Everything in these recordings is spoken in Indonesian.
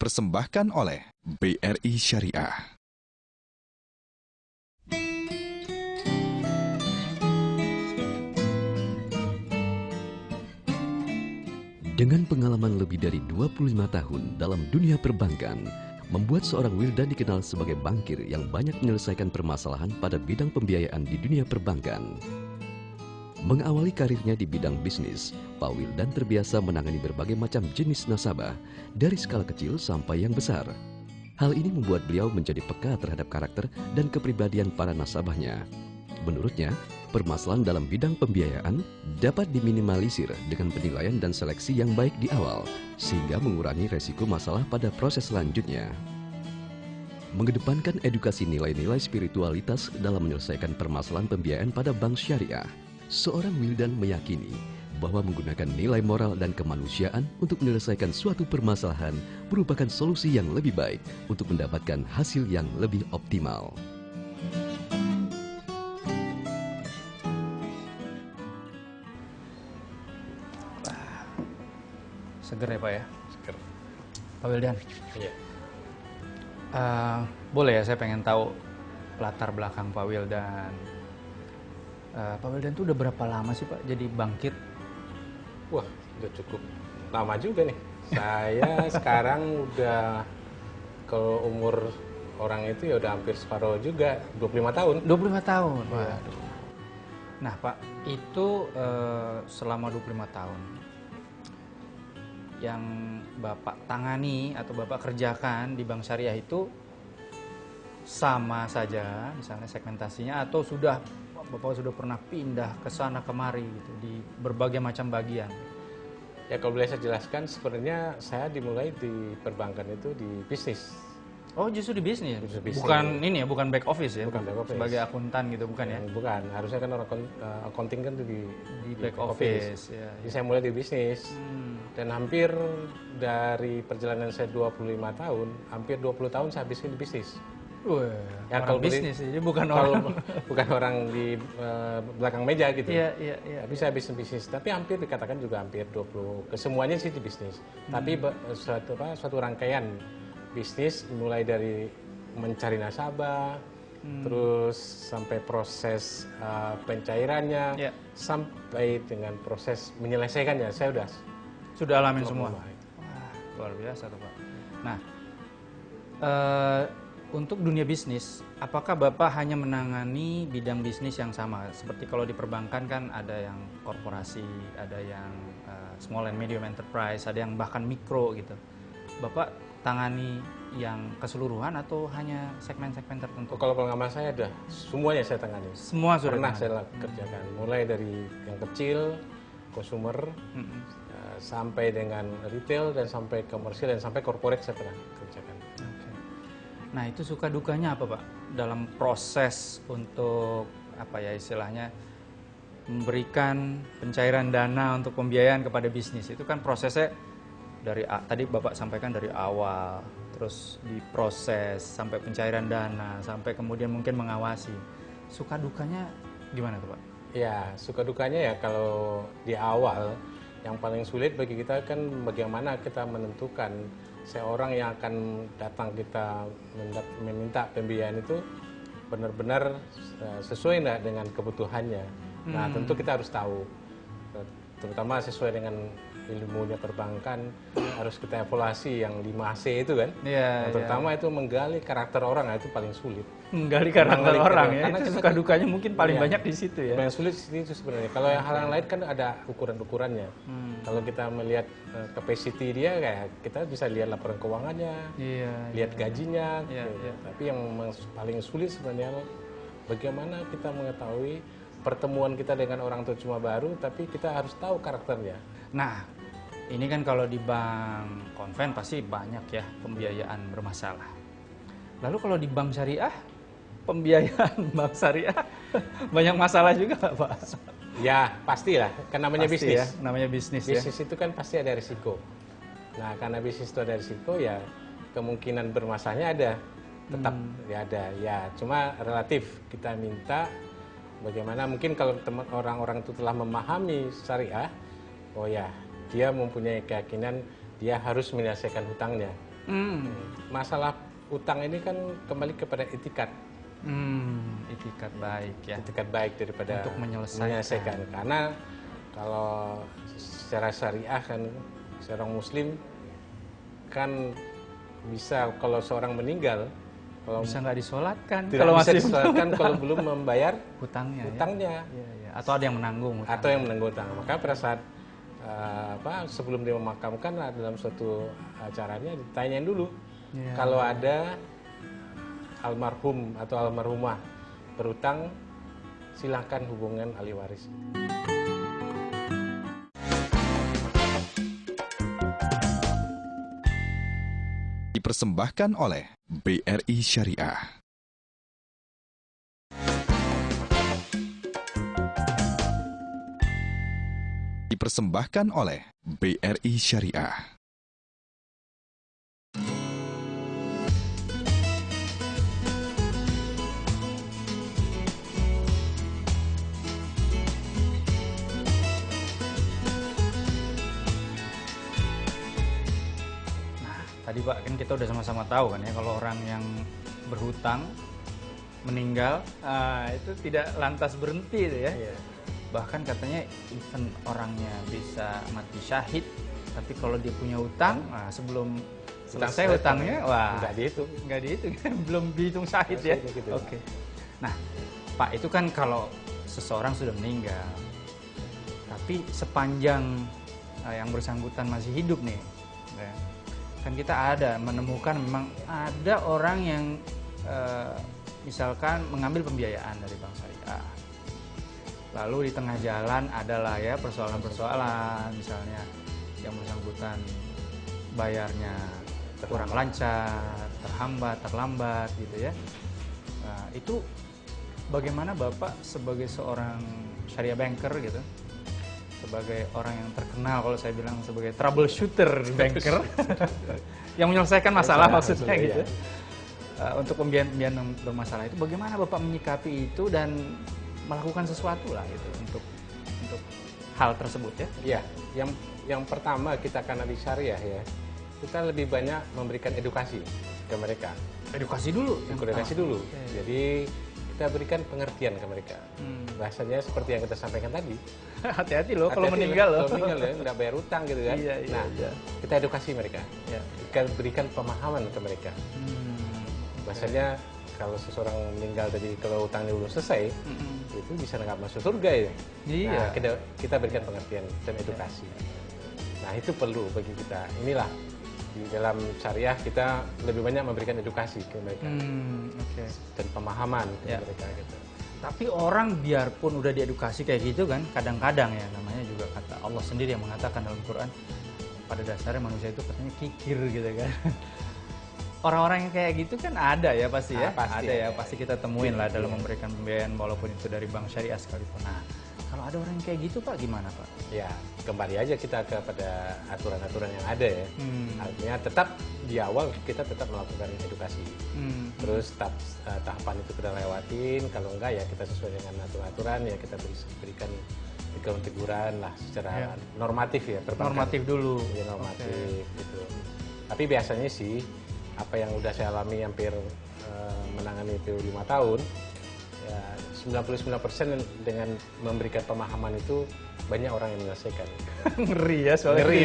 dipersembahkan oleh BRI Syariah. Dengan pengalaman lebih dari 25 tahun dalam dunia perbankan, membuat seorang Wildan dikenal sebagai bankir yang banyak menyelesaikan permasalahan pada bidang pembiayaan di dunia perbankan. Mengawali karirnya di bidang bisnis, Pak Wildan terbiasa menangani berbagai macam jenis nasabah, dari skala kecil sampai yang besar. Hal ini membuat beliau menjadi peka terhadap karakter dan kepribadian para nasabahnya. Menurutnya, permasalahan dalam bidang pembiayaan dapat diminimalisir dengan penilaian dan seleksi yang baik di awal, sehingga mengurangi resiko masalah pada proses selanjutnya. Mengedepankan edukasi nilai-nilai spiritualitas dalam menyelesaikan permasalahan pembiayaan pada bank syariah, seorang Wildan meyakini bahwa menggunakan nilai moral dan kemanusiaan untuk menyelesaikan suatu permasalahan merupakan solusi yang lebih baik untuk mendapatkan hasil yang lebih optimal. Seger ya Pak ya? Seger. Pak Wildan? Iya. Boleh ya, saya pengen tahu latar belakang Pak Wildan. Pak Wildan tuh udah berapa lama sih Pak jadi bankir? Wah, udah cukup lama juga nih. Saya sekarang udah, kalau umur orang itu ya udah hampir separuh juga, 25 tahun. 25 tahun? Iya. Waduh. Nah Pak, itu selama 25 tahun yang Bapak tangani atau Bapak kerjakan di Bank Syariah itu sama saja misalnya segmentasinya, atau Bapak sudah pernah pindah ke sana kemari gitu di berbagai macam bagian? Ya kalau boleh saya jelaskan, sebenarnya saya dimulai di perbankan itu di bisnis. Oh, justru di bisnis? Di bisnis. Bukan ini ya, bukan back office ya? Bukan back office. Sebagai akuntan gitu, bukan ya? Bukan, harusnya kan orang accounting kan di back office. Ya, Jadi saya mulai di bisnis. Dan hampir dari perjalanan saya 25 tahun, hampir 20 tahun saya habiskan di bisnis. Wah, Ya, orang kalau bisnis jadi bukan kalau orang. bukan orang di belakang meja gitu. Iya. Tapi saya bisnis, tapi hampir dikatakan juga hampir 20, kesemuanya sih di bisnis. Tapi suatu rangkaian bisnis mulai dari mencari nasabah, terus sampai proses pencairannya, sampai dengan proses menyelesaikannya, saya sudah alamin semua. Wah, luar biasa tuh Pak. Nah, untuk dunia bisnis, apakah Bapak hanya menangani bidang bisnis yang sama? Seperti kalau di perbankan kan ada yang korporasi, ada yang small and medium enterprise, ada yang bahkan mikro gitu. Bapak tangani yang keseluruhan atau hanya segmen-segmen tertentu? kalau pengalaman saya ada semuanya saya tangani. Semua sudah pernah saya kerjakan, mulai dari yang kecil, consumer, sampai dengan retail, dan sampai komersial, dan sampai corporate saya pernah kerjakan. Okay. Nah, itu suka dukanya apa Pak dalam proses untuk apa ya istilahnya memberikan pencairan dana untuk pembiayaan kepada bisnis? Itu kan prosesnya dari tadi Bapak sampaikan dari awal, terus diproses sampai pencairan dana, sampai kemudian mungkin mengawasi. Suka dukanya gimana tuh Pak? Ya, suka dukanya ya kalau di awal yang paling sulit bagi kita kan bagaimana kita menentukan seorang yang akan datang kita meminta pembiayaan itu benar-benar sesuai enggak dengan kebutuhannya. Nah, tentu kita harus tahu, terutama sesuai dengan ilmunya perbankan, harus kita evaluasi yang 5C itu kan. Terutama itu menggali karakter orang, itu paling sulit. Menggali karakter orang ya, karena itu suka dukanya mungkin paling banyak di situ ya. Yang sulit itu sebenarnya. Kalau yang hal yang lain kan ada ukuran-ukurannya. Kalau kita melihat capacity dia, kayak kita bisa lihat laporan keuangannya, lihat gajinya. Tapi yang paling sulit sebenarnya bagaimana kita mengetahui pertemuan kita dengan orang tua cuma baru, tapi kita harus tahu karakternya. Nah, ini kan kalau di bank konven pasti banyak ya pembiayaan bermasalah. Lalu kalau di bank syariah, pembiayaan bank syariah banyak masalah juga Pak? Ya, pastilah. Kan namanya pasti bisnis. Ya, namanya bisnis ya. Bisnis itu kan pasti ada risiko. Nah, karena bisnis itu ada risiko, ya kemungkinan bermasalahnya ada. Tetap ya ada. Ya, cuma relatif kita minta bagaimana mungkin kalau orang-orang itu telah memahami syariah, oh ya, dia mempunyai keyakinan dia harus menyelesaikan hutangnya. Masalah utang ini kan kembali kepada etikat. Itikat baik ya. Etikat baik daripada Untuk menyelesaikan. Karena kalau secara syariah kan seorang muslim kan bisa, kalau seorang meninggal, kalau Bisa nggak disolatkan tidak kalau bisa masih disolatkan kalau belum membayar hutangnya. hutangnya. Ya, ya. Atau ada yang menanggung. hutang. Atau yang menanggung hutang. Maka pada saat sebelum dia memakamkan, dalam suatu acaranya ditanyain dulu, Ya. kalau ada almarhum atau almarhumah berutang, silahkan hubungan ahli waris. Dipersembahkan oleh BRI Syariah. Dipersembahkan oleh BRI Syariah. Tadi Pak, kan kita udah sama-sama tahu kan ya, kalau orang yang berhutang meninggal, itu tidak lantas berhenti itu ya. Iya. Bahkan katanya even orangnya bisa mati syahid, tapi kalau dia punya utang, sebelum selesai hutangnya, wah nggak dihitung. nggak dihitung, belum dihitung syahid ya. Gitu. Oke. Nah, Pak, itu kan kalau seseorang sudah meninggal, tapi sepanjang yang bersangkutan masih hidup nih, ya, kan kita ada menemukan memang ada orang yang misalkan mengambil pembiayaan dari bank syariah, lalu di tengah jalan adalah ya persoalan-persoalan, misalnya yang bersangkutan bayarnya kurang lancar, terlambat gitu ya. Nah, itu bagaimana Bapak sebagai seorang syariah banker gitu, sebagai orang yang terkenal, kalau saya bilang sebagai troubleshooter banker yang menyelesaikan masalah maksudnya gitu. Untuk pembiayaan yang bermasalah itu bagaimana Bapak menyikapi itu dan melakukan sesuatu lah gitu untuk hal tersebut ya? Iya, yang pertama kita karena di syariah ya, kita lebih banyak memberikan edukasi ke mereka. Edukasi dulu. Edukasi dulu. Okay. Jadi kita berikan pengertian ke mereka. Bahasanya seperti yang kita sampaikan tadi. Hati-hati loh kalau Hati-hati meninggal loh. Kalau meninggal ya, nggak bayar utang gitu kan. Iya. Kita edukasi mereka. Ya. Kita berikan pemahaman ke mereka. Bahasanya kalau seseorang meninggal tadi, kalau utangnya belum selesai, itu bisa nggak masuk surga ya. Iya. Nah, kita berikan pengertian dan edukasi. Nah, itu perlu bagi kita. Inilah di dalam syariah kita lebih banyak memberikan edukasi ke mereka dan pemahaman ke mereka gitu. Tapi orang biarpun udah diedukasi kayak gitu kan, kadang-kadang ya, namanya juga kata Allah sendiri yang mengatakan dalam Quran, pada dasarnya manusia itu katanya kikir gitu kan. Orang-orang yang kayak gitu kan ada ya pasti ya, pasti kita temuin lah dalam memberikan pembiayaan walaupun itu dari bank syariah sekalipun. Nah, kalau ada orang yang kayak gitu Pak, gimana Pak? Ya, kembali aja kita kepada aturan-aturan yang ada ya. Artinya tetap di awal kita tetap melakukan edukasi. Terus tahapan itu kita lewatin, kalau enggak ya kita sesuai dengan aturan-aturan ya kita berikan teguran lah secara normatif ya. Normatif dulu. Ya, normatif gitu. Tapi biasanya sih apa yang udah saya alami hampir menangani itu 5 tahun, ya 99% dengan memberikan pemahaman itu banyak orang yang menyelesaikan. Ngeri ya soalnya. Ngeri,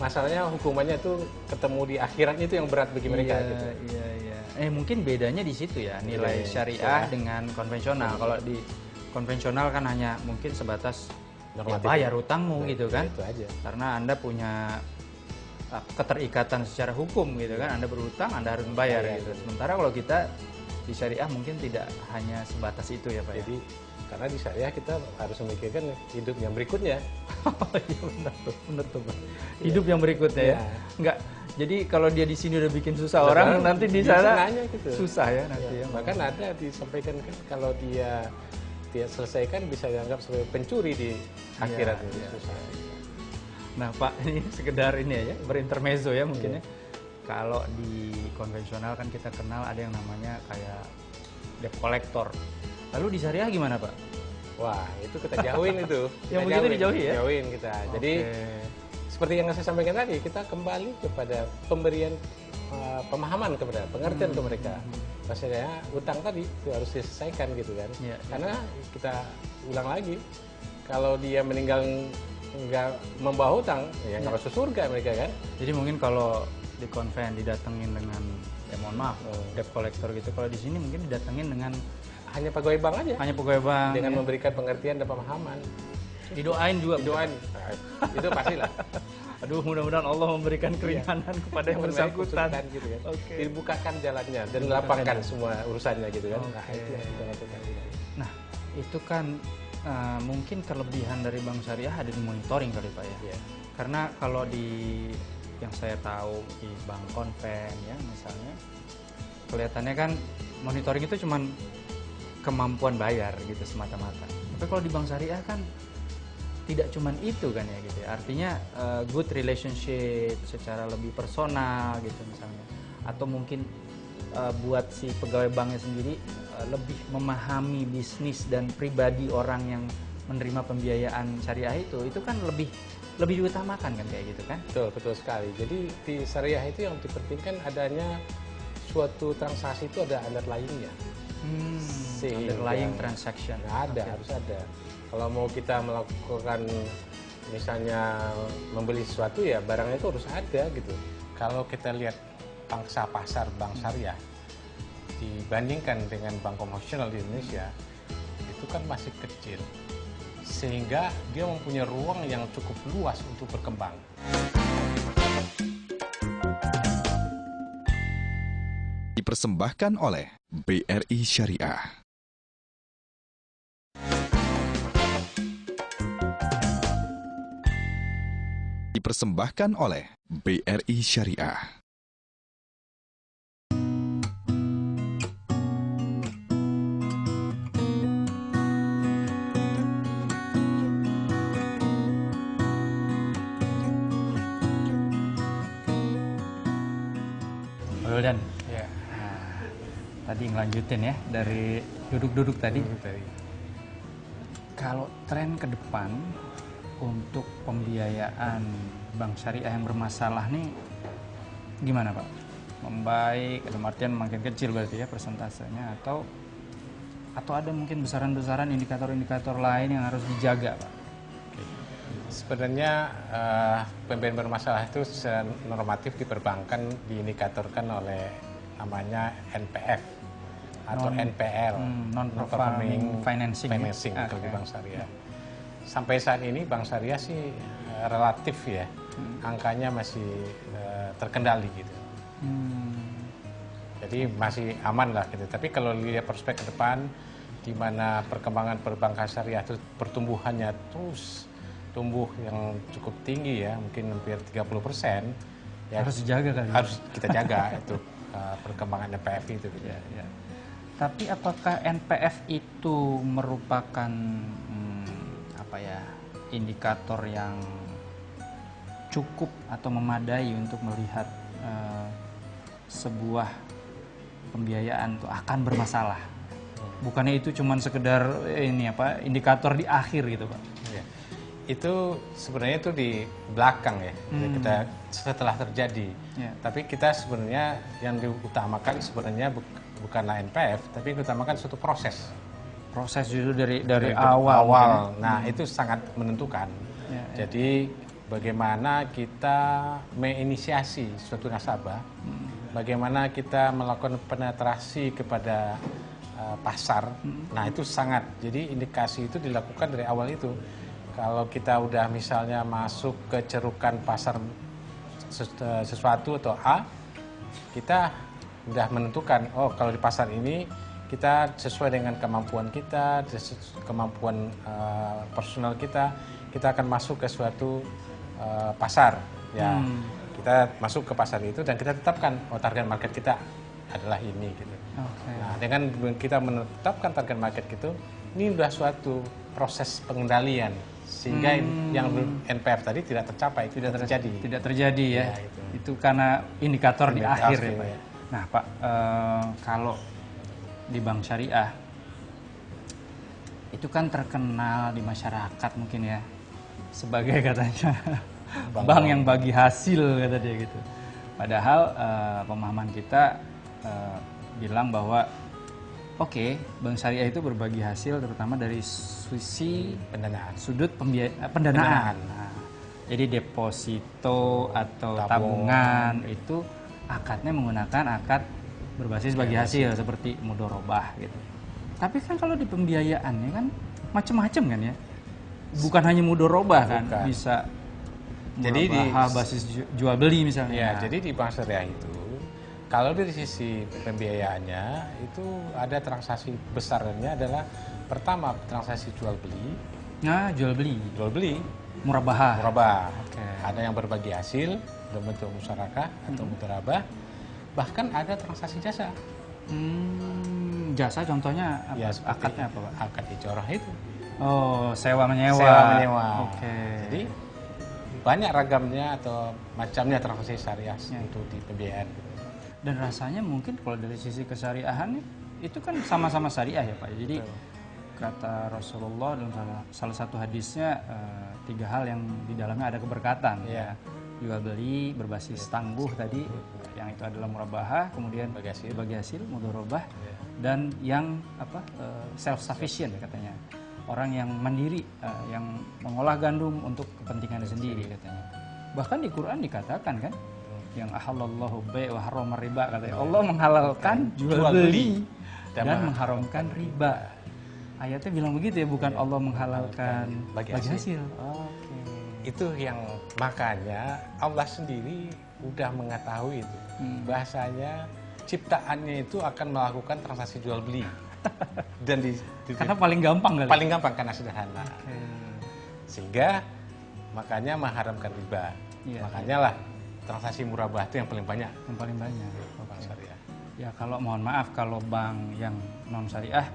masalahnya hukumannya itu ketemu di akhirat itu yang berat bagi mereka gitu. Iya. Mungkin bedanya di situ ya, nilai syariah dengan konvensional. Kalau di konvensional kan hanya mungkin sebatas ya bayar hutangmu gitu kan. Itu aja. Karena Anda punya keterikatan secara hukum gitu kan, Anda berhutang, Anda harus membayar gitu. Sementara kalau kita di syariah mungkin tidak hanya sebatas itu ya Pak. Jadi karena di syariah kita harus memikirkan hidup yang berikutnya. Iya benar tuh Pak. Hidup yang berikutnya ya. Enggak. Jadi kalau dia di sini udah bikin susah orang, nanti di sana gitu. Susah ya nanti ya. Bahkan ada disampaikan kan kalau dia selesaikan bisa dianggap sebagai pencuri di akhirat itu susah. Nah Pak, ini sekedar ini ya, berintermezzo ya mungkin ya. Kalau di konvensional kan kita kenal ada yang namanya kayak debt collector. Lalu di syariah gimana Pak? Wah, itu kita jauhin itu. Yang begitu dijauhi ya? Jauhin kita. Jadi seperti yang saya sampaikan tadi, kita kembali kepada pemberian pemahaman kepada pengertian ke mereka. Maksudnya utang tadi itu harus diselesaikan gitu kan. Karena kita ulang lagi, kalau dia meninggal nggak membawa hutang, ya nggak masuk surga mereka kan. Jadi mungkin kalau di konven didatengin dengan, ya mohon maaf, debt collector gitu. Kalau di sini mungkin didatengin dengan hanya pegawai bank aja. hanya pegawai bank. Dengan ya. memberikan pengertian dan pemahaman. Didoain juga. Doain, nah, itu pastilah. Aduh, mudah-mudahan Allah memberikan keringanan kepada yang bersangkutan. Gitu kan. Oke. Dibukakan jalannya dan lapangkan semua urusannya gitu kan. Nah, itu yang kita lakukan. Nah, itu kan mungkin kelebihan dari bank syariah ada di monitoring kali Pak ya. Iya. Karena kalau di yang saya tahu di bank konven ya misalnya, kelihatannya kan monitoring itu cuman kemampuan bayar gitu semata-mata. Tapi kalau di bank syariah kan tidak cuman itu kan ya gitu ya. Artinya good relationship secara lebih personal gitu misalnya. Atau mungkin buat si pegawai banknya sendiri lebih memahami bisnis dan pribadi orang yang menerima pembiayaan syariah itu kan lebih diutamakan kan kayak gitu kan? Betul sekali. Jadi di syariah itu yang dipentingkan adanya suatu transaksi itu ada underlying-nya. Underlying transaction. Harus ada. Kalau mau kita melakukan misalnya membeli sesuatu ya barangnya itu harus ada gitu. Kalau kita lihat pangsa pasar bank syariah dibandingkan dengan bank konvensional di Indonesia itu kan masih kecil, sehingga dia mempunyai ruang yang cukup luas untuk berkembang. Dipersembahkan oleh BRI Syariah. Dipersembahkan oleh BRI Syariah. Dan tadi ngelanjutin ya dari duduk-duduk tadi. Kalau tren ke depan untuk pembiayaan bank syariah yang bermasalah nih gimana Pak? Membaik, dalam artian makin kecil berarti ya persentasenya, atau ada mungkin besaran-besaran indikator-indikator lain yang harus dijaga Pak? Sebenarnya pembiayaan bermasalah itu secara normatif diperbankan diindikatorkan oleh namanya NPF atau NPL, non-performing financing kalau di bank syariah. Sampai saat ini bank syariah sih relatif ya, angkanya masih terkendali gitu. Jadi masih aman lah gitu. Tapi kalau lihat prospek ke depan, di mana perkembangan perbankan syariah itu pertumbuhannya terus tumbuh yang cukup tinggi ya, mungkin hampir 30%. Ya, harus dijaga kan? Harus kita jaga itu perkembangan NPF itu. Gitu. Ya. Tapi apakah NPF itu merupakan indikator yang cukup atau memadai untuk melihat sebuah pembiayaan itu akan bermasalah? Bukannya itu cuma sekedar indikator di akhir gitu Pak? Ya. Itu sebenarnya itu di belakang ya, kita setelah terjadi. Tapi kita sebenarnya yang diutamakan sebenarnya bukanlah NPF, tapi diutamakan suatu proses. Proses itu dari awal. Nah, itu sangat menentukan. Jadi bagaimana kita menginisiasi suatu nasabah, bagaimana kita melakukan penetrasi kepada pasar. Nah, itu sangat. Jadi indikasi itu dilakukan dari awal itu. Kalau kita udah misalnya masuk ke cerukan pasar sesuatu atau A, kita udah menentukan, oh kalau di pasar ini kita sesuai dengan kemampuan kita, kemampuan personal kita akan masuk ke suatu pasar. Ya, kita masuk ke pasar itu dan kita tetapkan, oh target market kita adalah ini gitu. Nah, dengan kita menetapkan target market itu, ini sudah suatu proses pengendalian sehingga yang NPF tadi tidak tercapai, tidak terjadi ya. Itu karena indikator di akhir ya Pak. Nah Pak, kalau di bank syariah itu kan terkenal di masyarakat mungkin ya sebagai katanya bank yang bagi hasil kata dia gitu. Padahal pemahaman kita bilang bahwa oke, bank syariah itu berbagi hasil terutama dari sisi sudut pendanaan. Nah, jadi deposito atau tabungan itu akadnya menggunakan akad berbasis bagi hasil seperti mudharabah gitu. Tapi kan kalau di pembiayaannya kan macam-macam kan ya. Bukan hanya mudharabah kan, bisa jadi di basis jual beli misalnya. Ya, jadi di bank syariah itu kalau dari sisi pembiayaannya itu ada transaksi besarnya adalah pertama transaksi jual beli. Nah, jual beli. Jual beli. Murabahah. Murabah. Ada yang berbagi hasil dalam bentuk musyarakah atau mudharabah. Bahkan ada transaksi jasa. Jasa contohnya apa? Ya, akadnya apa, Pak? Akad ijarah itu. Oh, sewa menyewa. Sewa menyewa. Oke. Jadi banyak ragamnya atau macamnya transaksi syariah untuk di pembiayaan. Dan rasanya mungkin kalau dari sisi kesyariahan itu kan sama-sama syariah ya Pak. Jadi kata Rasulullah dalam salah satu hadisnya 3 hal yang di dalamnya ada keberkatan ya. Jual beli berbasis tangguh tadi yang itu adalah murabahah, kemudian bagi hasil mudharabah dan yang self sufficient katanya. Orang yang mandiri yang mengolah gandum untuk kepentingannya sendiri katanya. Bahkan di Quran dikatakan kan yang ahallallahu bai' wa harrama riba katanya. Allah menghalalkan jual beli dan mengharamkan riba. Ayatnya bilang begitu ya, bukan Allah menghalalkan bagi hasil. Oke. Itu yang makanya Allah sendiri udah mengetahui itu. Bahasanya ciptaannya itu akan melakukan transaksi jual beli. Dan karena paling gampang kali. Paling gampang karena sederhana. Sehingga makanya mengharamkan riba. Makanya lah transaksi murabah itu yang paling banyak. Yang paling banyak. Bank syariah. Ya kalau mohon maaf kalau bank yang non syariah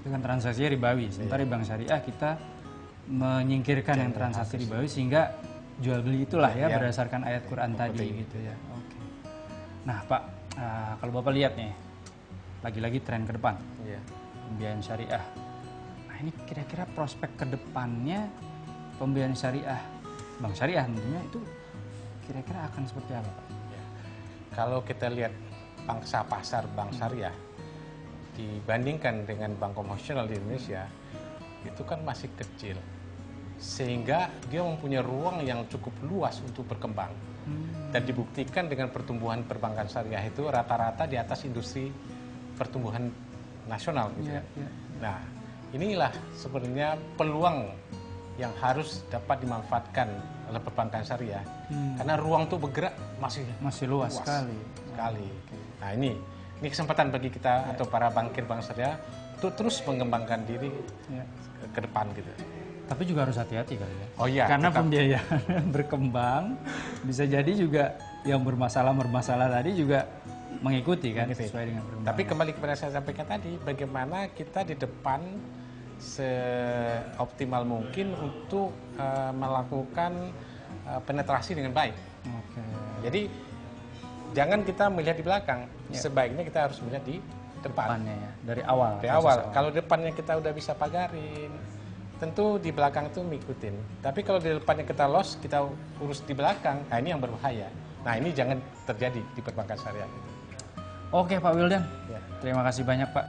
itu kan transaksinya ribawi. Sementara di bank syariah kita menyingkirkan yang transaksi ribawi sehingga jual beli itulah ya berdasarkan ayat Quran tadi gitu ya. Oke. Nah Pak, kalau Bapak lihat nih lagi-lagi tren ke depan pembiayaan syariah. Nah ini kira-kira prospek ke depannya pembiayaan syariah, bank syariah tentunya itu kira-kira akan seperti apa Pak? Kalau kita lihat pangsa pasar bank syariah dibandingkan dengan bank konvensional di Indonesia itu kan masih kecil, sehingga dia mempunyai ruang yang cukup luas untuk berkembang dan dibuktikan dengan pertumbuhan perbankan syariah itu rata-rata di atas industri pertumbuhan nasional gitu ya. Nah inilah sebenarnya peluang yang harus dapat dimanfaatkan oleh perbankan syariah karena ruang untuk bergerak masih luas sekali. Nah ini kesempatan bagi kita atau para bankir bank syariah untuk terus mengembangkan diri ke depan gitu. Tapi juga harus hati-hati kali ya. Oh iya. Karena pembiayaan berkembang bisa jadi juga yang bermasalah tadi juga mengikuti kan sesuai dengan perkembangan. Tapi kembali kepada saya sampaikan tadi, bagaimana kita di depan seoptimal mungkin untuk melakukan penetrasi dengan baik. Jadi jangan kita melihat di belakang, sebaiknya kita harus melihat di depannya ya, dari awal. Dari awal. Kalau depannya kita udah bisa pagarin, tentu di belakang itu ngikutin. Tapi kalau di depannya kita loss, kita urus di belakang, nah ini yang berbahaya. Nah ini jangan terjadi di perbankan syariah. Oke Pak Wildan, terima kasih banyak Pak.